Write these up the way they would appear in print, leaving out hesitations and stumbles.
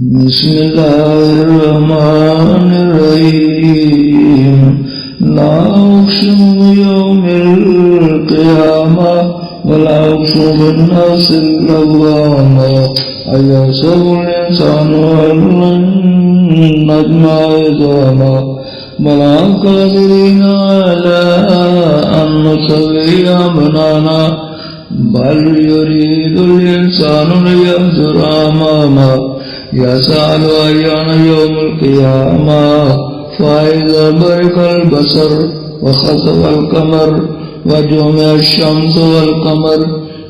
بسم الله الرحمن الرحيم لا أقسم بيوم القيامة ولا أقسم بالنفس اللوامة أيحسب الإنسان أن لن نجمع عظامه بلى قادرين على أن نسوي بنانا بل يريد الإنسان ليفجر أمامه يسأل أيان يوم القيامة فإذا برق البصر وخسف القمر وجمع الشمس والقمر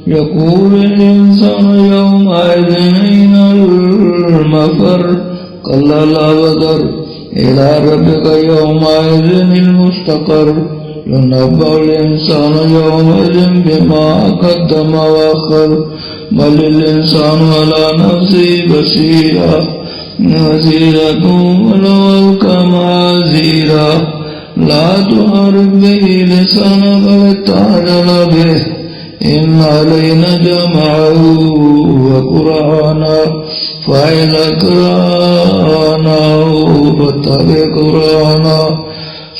يقول الإنسان يومئذ أين المفر كلا لا وزر إلى ربك يومئذ المستقر ينبأ الإنسان يومئذ بما قدم وأخر بل الإنسان على نفسه بصيرا وزيرة ولو ألقى معاذيرا لا تحرك به لسانك لتعجل به إن علينا جمعه وقرآنا فإذا قرأناه فاتبع قرآنا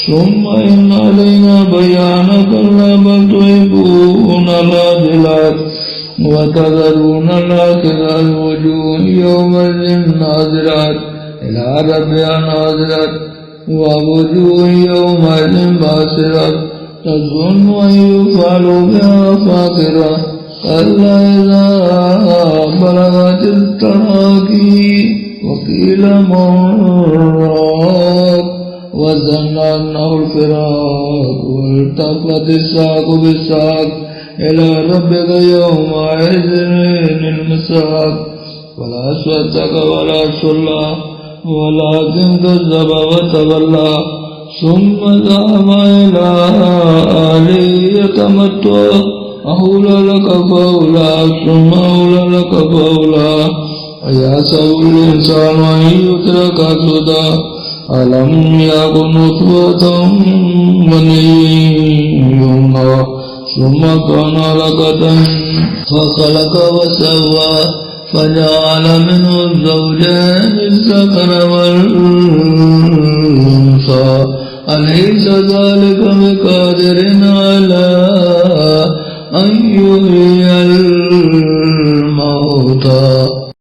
ثم إن علينا بيانا كلا بل تحبون العاجلات وتذرون الآخرة وجوه يومئذ ناظرات إلى ربها ناظرات ووجوه يومئذ باسرات تظن أن يفعل بها فاقرة كلا إذا بلغت التراقي وقيل من راق وظن أنه الفراق والتفت الساق بالساق إلى ربك يومئذ المساق ولا صدق ولا صلى ولكن كذب وتولى ثم ذهب إلى أهله يتمتع أولى لك فأولى ثم أولى لك فأولى أيحسب الإنسان أن يترك سدى ألم يكن نطفة مني يمنى ثم كان علقة فخلق وسوى فجعل منه الزوجين الذكر والأنثى أليس ذلك بقادر على أن يحيي الموتى